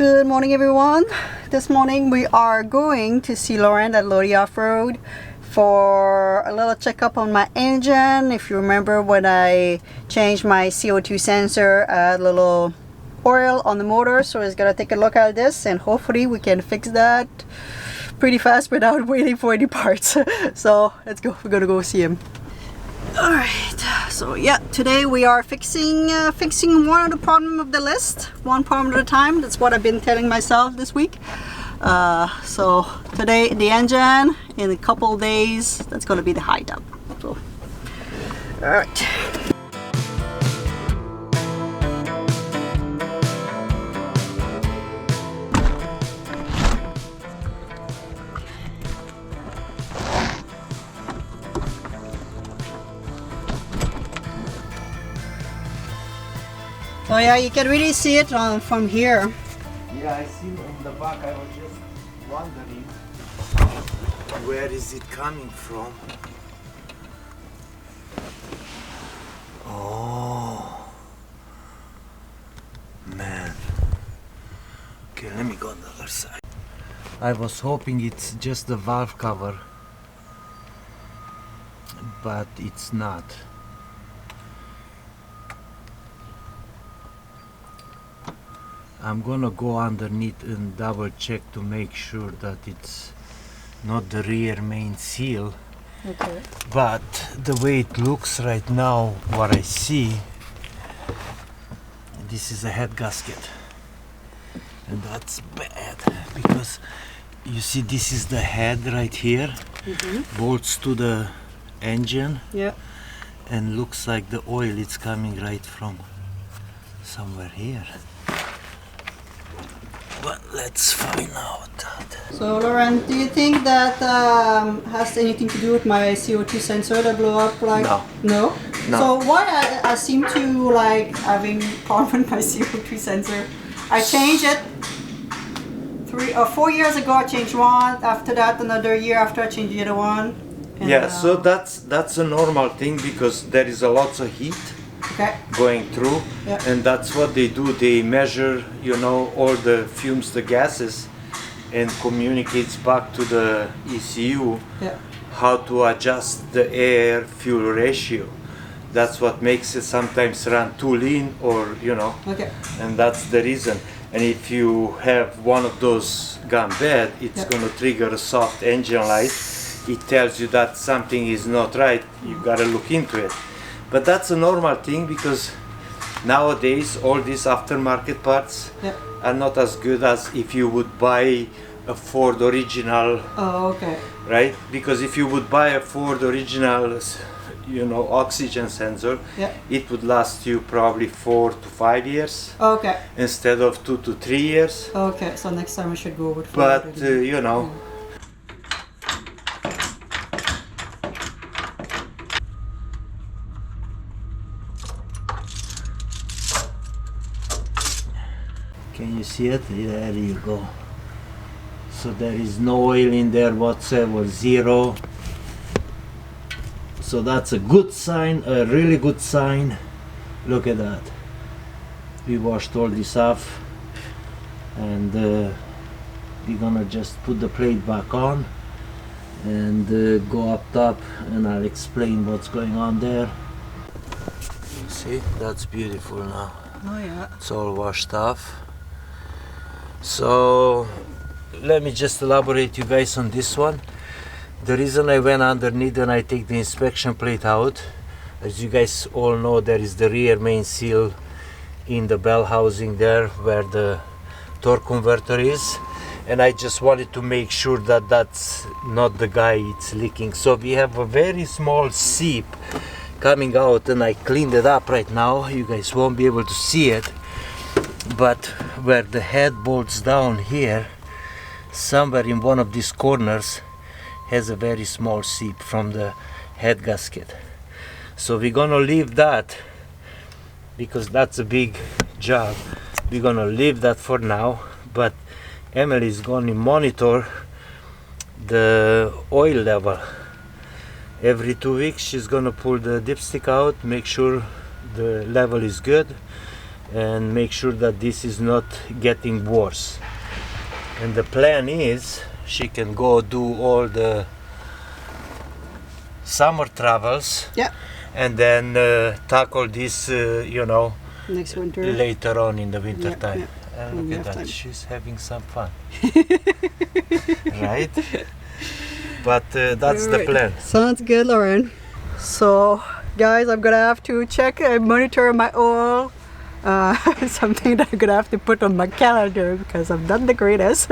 Good morning, everyone. This morning we are going to see Lauren at Lodi Off-Road for a little checkup on my engine. If you remember, when I changed my CO2 sensor, I had a little oil on the motor, so he's gonna take a look at this and hopefully we can fix that pretty fast without waiting for any parts. So let's go, we're gonna go see him. Alright, so yeah, today we are fixing one of the problem of the list, one problem at a time. That's what I've been telling myself this week. So today the engine, in a couple days that's going to be the high top. So, alright. Oh yeah, you can really see it from here. Yeah, I see on the back. I was just wondering, where is it coming from? Oh, man. Okay, let me go on the other side. I was hoping it's just the valve cover, but it's not. I'm gonna go underneath and double check to make sure that it's not the rear main seal. Okay. But the way it looks right now, what I see, this is a head gasket, and that's bad because you see this is the head right here, bolts to the engine, Yeah. and looks like the oil is coming right from somewhere here. But let's find out that. So Lauren, do you think that has anything to do with my CO2 sensor that blew up? Like, No. No? No. So why I seem to like having problem with my CO2 sensor? I changed it 3 or 4 years ago. I changed one. After that, another year after I changed the other one. And, Yeah, so that's a normal thing because there is a lot of heat going through, and that's what they do. They measure, you know, all the fumes, the gases, and communicates back to the ECU how to adjust the air fuel ratio. That's what makes it sometimes run too lean, or you know, and that's the reason. And if you have one of those gone bad, it's going to trigger a soft engine light. It tells you that something is not right. You got to look into it. But that's a normal thing because nowadays all these aftermarket parts are not as good as if you would buy a Ford original. Oh, okay. Right? Because if you would buy a Ford original, you know, oxygen sensor, it would last you probably 4 to 5 years. Okay. Instead of 2 to 3 years. Okay, so next time I should go with Ford. But you know. Can you see it? There you go. So there is no oil in there whatsoever, zero. So that's a good sign, a really good sign. Look at that. We washed all this off, and we're gonna just put the plate back on and go up top, and I'll explain what's going on there. See, that's beautiful now. Oh yeah. It's all washed off. So let me just elaborate you guys on this one. The reason I went underneath and I take the inspection plate out, as you guys all know, there is the rear main seal in the bell housing there where the torque converter is, and I just wanted to make sure that that's not the guy it's leaking. So we have a very small seep coming out, and I cleaned it up right now. You guys won't be able to see it, but where the head bolts down here, somewhere in one of these corners has a very small seep from the head gasket. So we're gonna leave that because that's a big job. We're gonna leave that for now, but Emily is gonna monitor the oil level. Every 2 weeks she's gonna pull the dipstick out, make sure the level is good, and make sure that this is not getting worse. And the plan is she can go do all the summer travels, Yeah. and then tackle this, you know, Next winter. later on in the winter time. When Look we at have that, time. she's having some fun. Right? But that's the Alright. plan. Sounds good, Lauren. So, guys, I'm gonna have to check and monitor my oil. Something that I'm gonna have to put on my calendar because I'm not the greatest.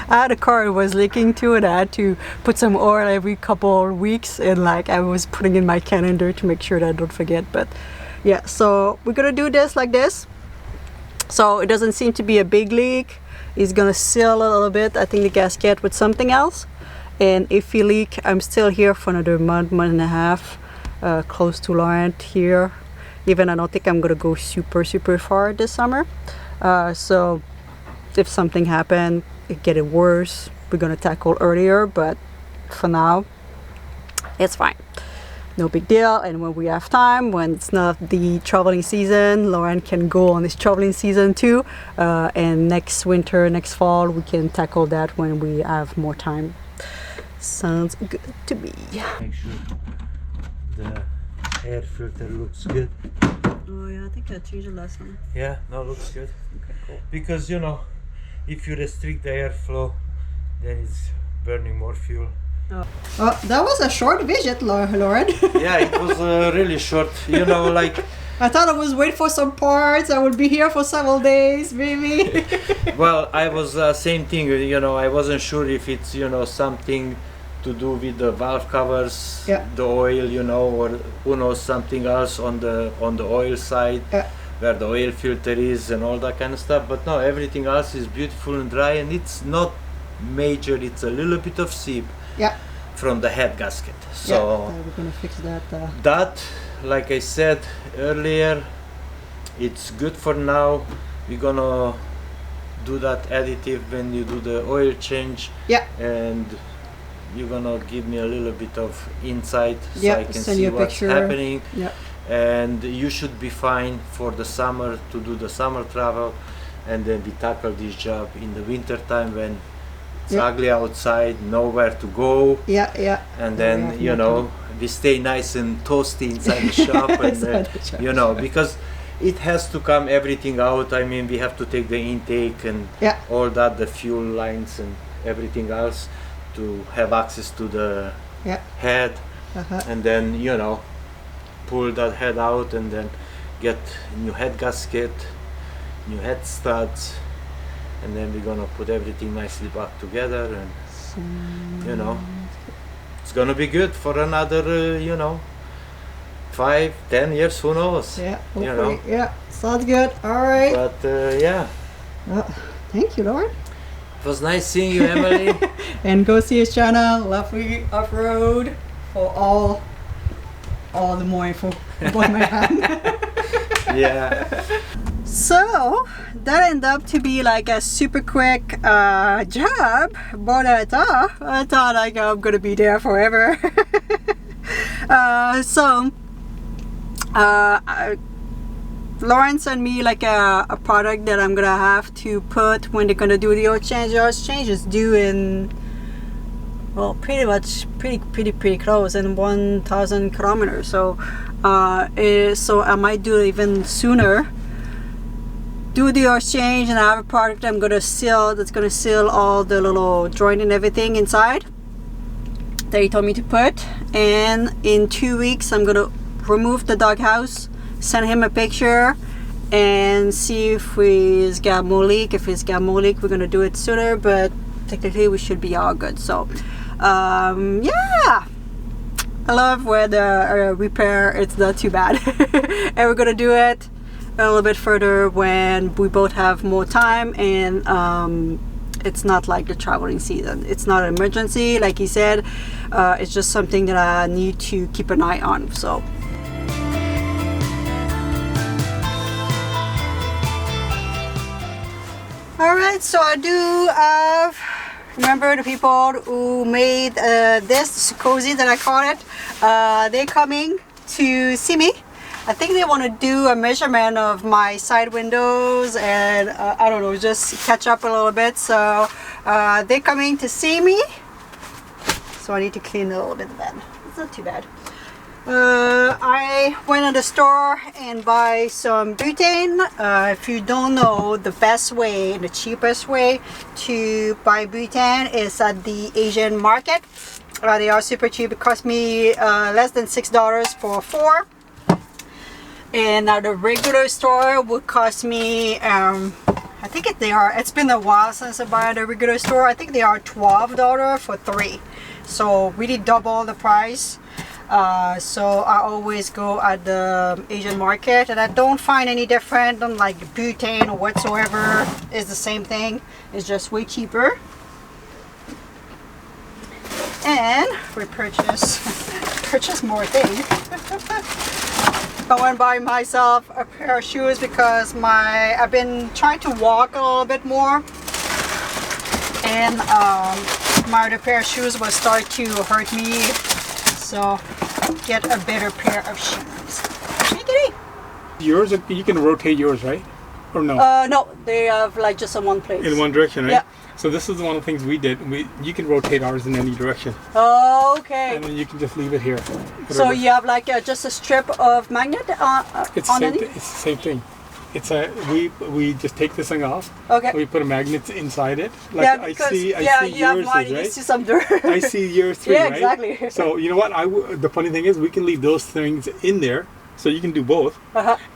I had a car that was leaking too, and I had to put some oil every couple of weeks, and like I was putting in my calendar to make sure that I don't forget. But yeah, so we're gonna do this like this. So it doesn't seem to be a big leak. It's gonna seal a little bit, I think, the gasket with something else. And if you leak, I'm still here for another month and a half, close to Laurent here. Even I don't think I'm gonna go super far this summer. So if something happened, it get worse, we're gonna tackle earlier. But for now, it's fine. No big deal. And when we have time, when it's not the traveling season, Lauren can go on this traveling season too. And next winter, next fall, we can tackle that when we have more time. Sounds good to me. Make sure the air filter looks good. Oh yeah, I think I changed it last summer. Yeah, no, looks good. Okay, cool. Because, you know, if you restrict the airflow, then it's burning more fuel. Oh, that was a short visit, Lauren. Yeah, it was really short. You know, like, I thought I was waiting for some parts. I would be here for several days, maybe. well, I was same thing. You know, I wasn't sure if it's, you know, something to do with the valve covers, Yeah. the oil, you know, or who knows, something else on the oil side, Yeah. where the oil filter is and all that kind of stuff. But no, everything else is beautiful and dry, and it's not major. It's a little bit of seep Yeah. from the head gasket. So yeah, we're gonna fix that. that, like I said earlier, it's good for now. We're gonna do that additive when you do the oil change. Yeah. And you're gonna give me a little bit of insight so Yeah, I can send see you a what's picture. happening. Yeah. And you should be fine for the summer to do the summer travel, and then we tackle this job in the winter time when it's Yeah. ugly outside, nowhere to go, Yeah, yeah. and we then have you more know time. we stay nice and toasty inside the shop, and Inside the shop. you know, because it has to come everything out. I mean, we have to take the intake and Yeah. all that, the fuel lines and everything else, to have access to the Yeah. head, Uh-huh. and then, you know, pull that head out and then get new head gasket, new head studs, and then we're gonna put everything nicely back together, and you know, it's gonna be good for another you know, 5-10 years, who knows. Yeah. You Hopefully. know. Yeah. Sounds good. All right. But yeah, Thank you, Lauren. it was nice seeing you, Emily. And go see his channel, Lovely Off-Road, for all the more info about my hand. Yeah. So that ended up to be like a super quick job, but I thought like I'm gonna be there forever. Lauren sent me like a product that I'm gonna have to put when they're gonna do the oil change. The oil change is due in, well, pretty much pretty close, in 1,000 kilometers. So I might do it even sooner. Do the oil change, and I have a product I'm gonna seal, that's gonna seal all the little joint and everything inside that he told me to put. And in 2 weeks I'm gonna remove the doghouse, send him a picture, and see if he's got more leak. If he's got more leak, we're gonna do it sooner, but technically we should be all good. So yeah, I love when the repair, it's not too bad. And we're gonna do it a little bit further when we both have more time, and it's not like the traveling season. It's not an emergency, like he said. It's just something that I need to keep an eye on. So all right, so I do have, remember the people who made this cozy that I call it, they're coming to see me. I think they want to do a measurement of my side windows and I don't know, just catch up a little bit. So they're coming to see me. So I need to clean a little bit then. It's not too bad. I went to the store and buy some butane. If you don't know, the best way, the cheapest way to buy butane is at the Asian market. They are super cheap. It cost me less than $6 for 4. And at the regular store would cost me, I think it's been a while since I bought at a regular store. I think they are $12 for 3. So really double the price. So I always go at the Asian market and I don't find any different than like butane or whatsoever. It's the same thing. It's just way cheaper. And we purchase more things. I went and buy myself a pair of shoes because I've been trying to walk a little bit more. And my other pair of shoes will start to hurt me. So get a better pair of shoes. Take it. Yours, you can rotate yours, right? Or no? No, they have like just in one place. In one direction, right? Yeah. So this is one of the things we did. You can rotate ours in any direction. Okay. And then you can just leave it here. So you have like just a strip of magnet It's the same thing. It's we just take this thing off. Okay. We put a magnet inside it. Like yeah, I because see you yours, have mine, right? you see some dirt. I see yours too, yeah, right? exactly. So you know what? The funny thing is, we can leave those things in there, so you can do both,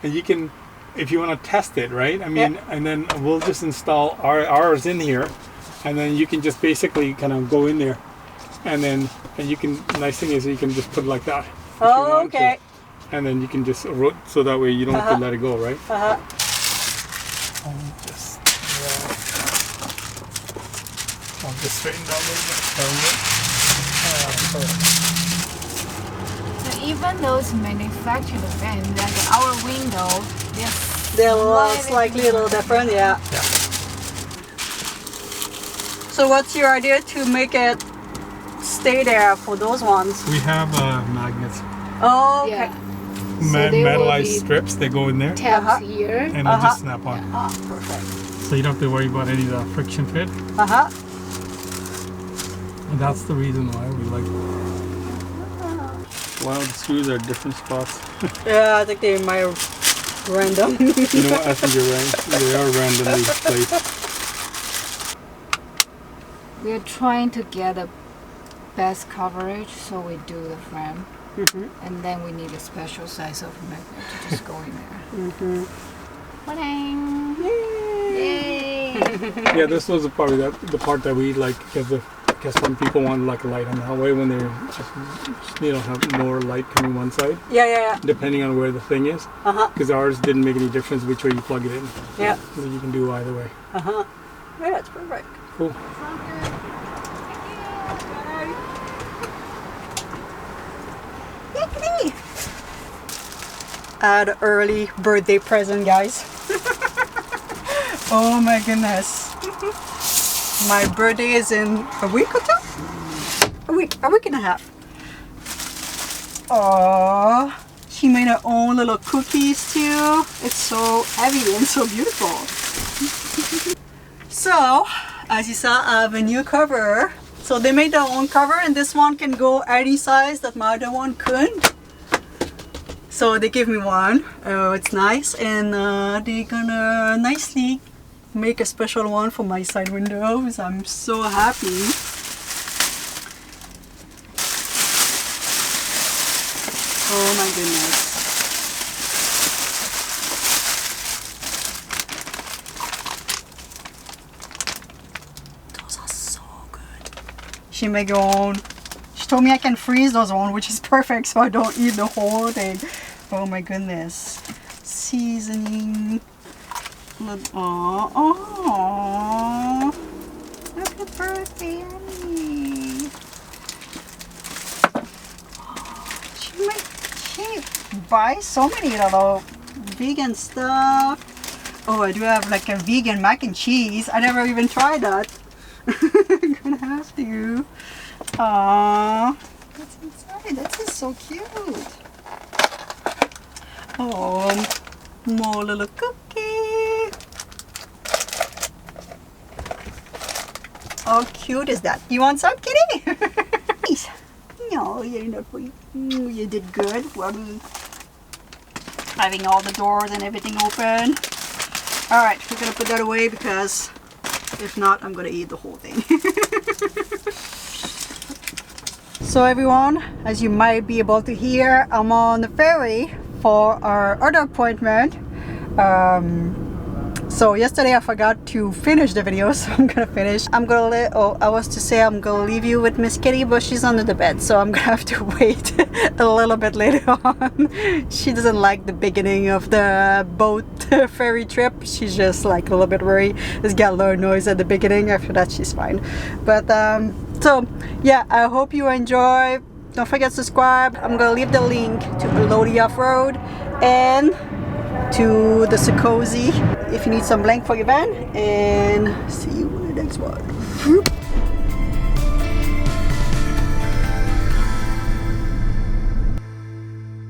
and you can, if you want to test it, right? I mean, and then we'll just install ours in here, and then you can just basically kind of go in there, and you can. Nice thing is, you can just put it like that. Oh, okay. And then you can just so that way you don't have to let it go, right? I'll just straighten down a little bit. So even those manufactured fans, like our window, they're slightly a little different, yeah. So what's your idea to make it stay there for those ones? We have magnets. Oh, okay. yeah. So they will Metallized be strips, they go in there tabs here. and they just snap on. Perfect. So you don't have to worry about any of the friction fit. And that's the reason why we like Wow, the screws are different spots. Yeah, I think they might random. You know what, I think you're right. They are randomly placed. We're trying to get the best coverage, so we do the frame. And then we need a special size of magnet to just go in there. Yay! Yeah, this was probably the part that we like because some people want like a light on that way when they're just have more light coming one side. Yeah. Depending on where the thing is. Because ours didn't make any difference which way you plug it in. Yeah. So you can do either way. Yeah, that's perfect. Cool. Add early birthday present, guys. Oh my goodness. My birthday is in a week or two? A week and a half. Oh, she made her own little cookies too. It's so heavy and so beautiful. So, as you saw, I have a new cover. So they made their own cover, and this one can go any size that my other one couldn't. So they gave me one. Oh, it's nice, and they're gonna nicely make a special one for my side windows. I'm so happy. Oh my goodness. Those are so good. She made her own. She told me I can freeze those one, which is perfect, so I don't eat the whole thing. Oh my goodness. Seasoning. Aww. Happy birthday, Annie. She buys so many little vegan stuff. Oh, I do have like a vegan mac and cheese. I never even tried that. I'm gonna have to. Aww. What's inside? This is so cute. Oh, more little cookie. How cute is that? You want some, kitty? Nice. No, you're not. You did good. Well, having all the doors and everything open. All right, we're gonna put that away because if not, I'm gonna eat the whole thing. So everyone, as you might be able to hear, I'm on the ferry for our other appointment. So yesterday I forgot to finish the video, so I'm gonna finish. I was to say I'm gonna leave you with Miss Kitty, but she's under the bed, so I'm gonna have to wait a little bit later on. She doesn't like the beginning of the boat ferry trip. She's just like a little bit worried. It's got a lot of noise at the beginning. After that, she's fine. But so yeah, I hope you enjoy. Don't forget to subscribe. I'm gonna leave the link to Lodi Off-Road and to the Secozy if you need some blank for your van, and see you in the next one.